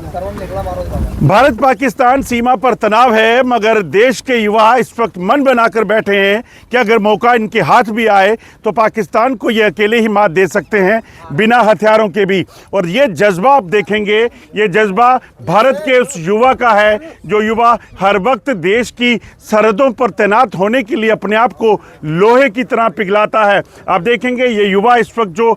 भारत पाकिस्तान सीमा पर तनाव है, मगर देश के युवा इस वक्त मन बनाकर बैठे हैं कि अगर मौका इनके हाथ भी आए तो पाकिस्तान को ये अकेले ही मात दे सकते हैं, बिना हथियारों के भी। और ये जज्बा आप देखेंगे, ये जज्बा भारत के उस युवा का है जो युवा हर वक्त देश की सरहदों पर तैनात होने के लिए अपने आप को लोहे की तरह पिघलाता है। आप देखेंगे ये युवा इस वक्त जो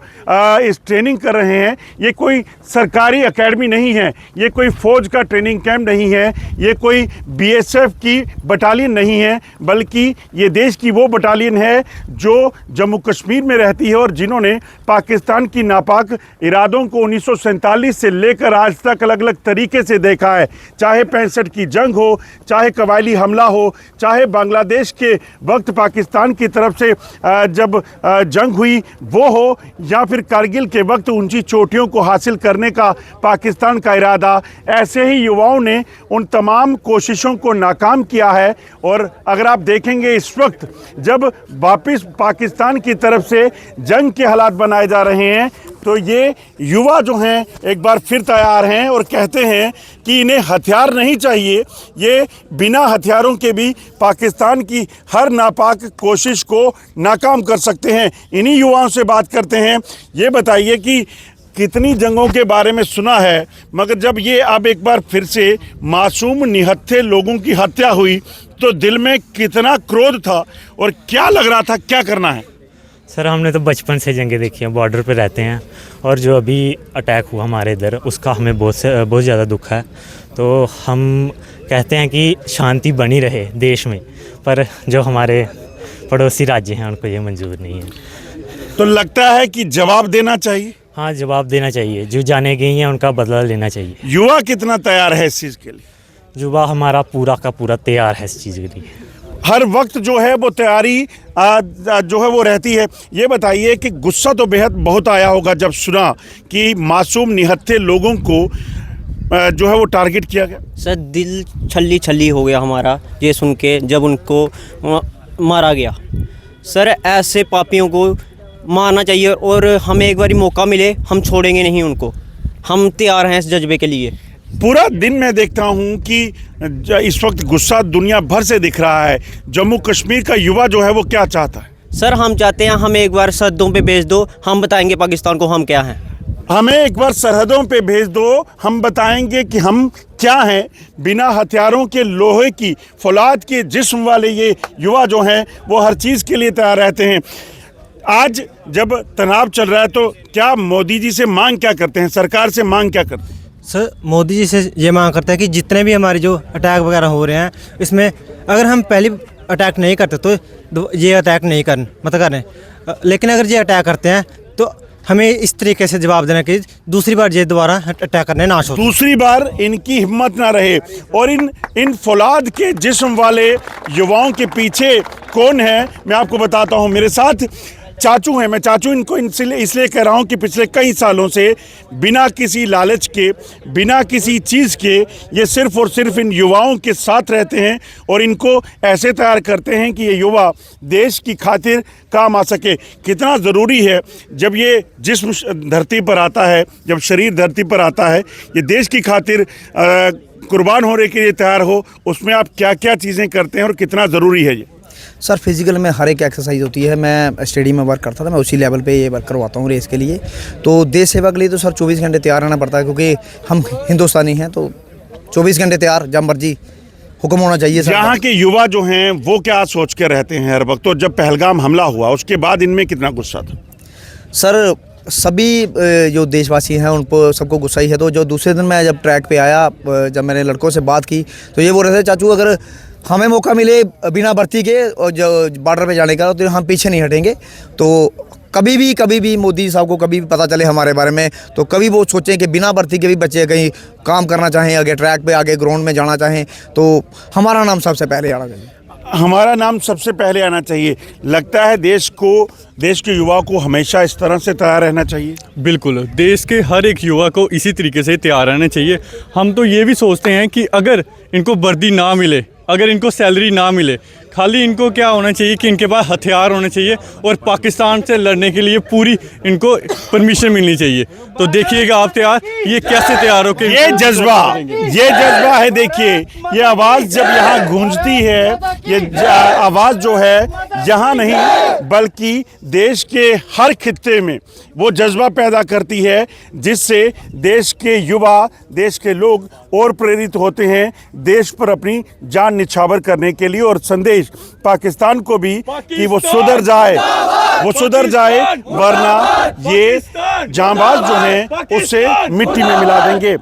इस ट्रेनिंग कर रहे हैं, ये कोई सरकारी एकेडमी नहीं है, ये कोई फौज का ट्रेनिंग कैंप नहीं है, ये कोई बीएसएफ की बटालियन नहीं है, बल्कि ये देश की वो बटालियन है जो जम्मू कश्मीर में रहती है और जिन्होंने पाकिस्तान की नापाक इरादों को 1947 से लेकर आज तक अलग अलग तरीके से देखा है। चाहे 65 की जंग हो, चाहे कबायली हमला हो, चाहे बांग्लादेश के वक्त पाकिस्तान की तरफ से जब जंग हुई वो हो, या फिर कारगिल के वक्त ऊंची चोटियों को हासिल करने का पाकिस्तान का इरादा, ऐसे ही युवाओं ने उन तमाम कोशिशों को नाकाम किया है। और अगर आप देखेंगे इस वक्त जब वापस पाकिस्तान की तरफ से जंग के हालात बनाए जा रहे हैं, तो ये युवा जो हैं एक बार फिर तैयार हैं और कहते हैं कि इन्हें हथियार नहीं चाहिए, ये बिना हथियारों के भी पाकिस्तान की हर नापाक कोशिश को नाकाम कर सकते हैं। इन्हीं युवाओं से बात करते हैं। ये बताइए कि कितनी जंगों के बारे में सुना है, मगर जब ये अब एक बार फिर से मासूम निहत्थे लोगों की हत्या हुई तो दिल में कितना क्रोध था और क्या लग रहा था, क्या करना है? सर हमने तो बचपन से जंगें देखी हैं, बॉर्डर पे रहते हैं, और जो अभी अटैक हुआ हमारे इधर उसका हमें बहुत ज़्यादा दुख है। तो हम कहते हैं कि शांति बनी रहे देश में, पर जो हमारे पड़ोसी राज्य हैं उनको ये मंजूर नहीं है। तो लगता है कि जवाब देना चाहिए। हाँ, जवाब देना चाहिए, जो जाने गई हैं उनका बदला लेना चाहिए। युवा कितना तैयार है इस चीज़ के लिए? युवा हमारा पूरा का पूरा तैयार है इस चीज़ के लिए। हर वक्त जो है वो तैयारी जो है वो रहती है। ये बताइए कि गुस्सा तो बेहद बहुत आया होगा जब सुना कि मासूम निहत्थे लोगों को जो है वो टारगेट किया गया। सर दिल छल्ली छल्ली हो गया हमारा ये सुन के, जब उनको मारा गया। सर ऐसे पापियों को मारना चाहिए और हमें एक बार मौका मिले, हम छोड़ेंगे नहीं उनको, हम तैयार हैं इस जज्बे के लिए। पूरा दिन मैं देखता हूं कि इस वक्त गुस्सा दुनिया भर से दिख रहा है। जम्मू कश्मीर का युवा जो है वो क्या चाहता है? सर हम चाहते हैं हमें एक बार सरहदों पे भेज दो, हम बताएंगे पाकिस्तान को हम क्या हैं। हमें एक बार सरहदों पे भेज दो, हम बताएंगे कि हम क्या हैं। बिना हथियारों के लोहे की फौलाद के जिस्म वाले ये युवा जो हैं वो हर चीज़ के लिए तैयार रहते हैं। आज जब तनाव चल रहा है तो क्या मोदी जी से मांग क्या करते हैं, सरकार से मांग क्या करते हैं? सर मोदी जी से ये मांग करते हैं कि जितने भी हमारे जो अटैक वगैरह हो रहे हैं, इसमें अगर हम पहले अटैक नहीं करते तो ये अटैक नहीं करें, लेकिन अगर ये अटैक करते हैं तो हमें इस तरीके से जवाब देना कि दूसरी बार ये दोबारा अटैक करने ना हो, दूसरी बार इनकी हिम्मत ना रहे। और इन फौलाद के जिस्म वाले युवाओं के पीछे कौन है मैं आपको बताता हूँ। मेरे साथ चाचू हैं, मैं चाचू इनको इसलिए कह रहा हूँ कि पिछले कई सालों से बिना किसी लालच के, बिना किसी चीज़ के, ये सिर्फ़ और सिर्फ इन युवाओं के साथ रहते हैं और इनको ऐसे तैयार करते हैं कि ये युवा देश की खातिर काम आ सके। कितना ज़रूरी है जब ये जिस्म धरती पर आता है, जब शरीर धरती पर आता है, ये देश की खातिर कुर्बान होने के लिए तैयार हो, उसमें आप क्या क्या चीज़ें करते हैं और कितना ज़रूरी है ये? सर फिज़िकल में हर एक एक्सरसाइज होती है। मैं स्टेडियम में वर्क करता था, मैं उसी लेवल पे ये वर्क करवाता हूँ रेस के लिए। तो देश सेवा के लिए तो सर 24 घंटे तैयार रहना पड़ता है, क्योंकि हम हिंदुस्तानी हैं, तो 24 घंटे तैयार, जब मर्जी हुक्म होना चाहिए। सर यहाँ के युवा जो हैं वो क्या सोच के रहते हैं हर वक्त? तो जब पहलगाम हमला हुआ उसके बाद इनमें कितना गुस्सा था? सर सभी जो देशवासी हैं उन पर सबको गुस्सा ही है। तो जो दूसरे दिन मैं जब ट्रैक पे आया, जब मैंने लड़कों से बात की तो ये बोल रहे थे, चाचू अगर हमें मौका मिले बिना भर्ती के और जो बॉर्डर पे जाने का तो हम पीछे नहीं हटेंगे। तो कभी भी मोदी साहब को कभी भी पता चले हमारे बारे में, तो कभी वो सोचें कि बिना भर्ती के भी बच्चे कहीं काम करना चाहें, आगे ट्रैक पे, आगे ग्राउंड में जाना चाहें, तो हमारा नाम सबसे पहले आना चाहिए। हमारा नाम सबसे पहले आना चाहिए। लगता है देश के युवा को हमेशा इस तरह से तैयार रहना चाहिए। बिल्कुल, देश के हर एक युवा को इसी तरीके से तैयार रहना चाहिए। हम तो ये भी सोचते हैं कि अगर इनको वर्दी ना मिले, अगर इनको सैलरी ना मिले, खाली इनको क्या होना चाहिए कि इनके पास हथियार होने चाहिए और पाकिस्तान से लड़ने के लिए पूरी इनको परमिशन मिलनी चाहिए। तो देखिएगा आप तैयार, ये कैसे तैयार होकर ये जज्बा है। देखिए ये आवाज़ जब यहाँ गूंजती है, ये आवाज़ जो है यहाँ नहीं बल्कि देश के हर खित्ते में वो जज्बा पैदा करती है, जिससे देश के युवा, देश के लोग और प्रेरित होते हैं देश पर अपनी जान निछावर करने के लिए, और संदेश पाकिस्तान को भी कि वो सुधर जाए, वरना ये जांबाज जो हैं उसे मिट्टी में मिला देंगे।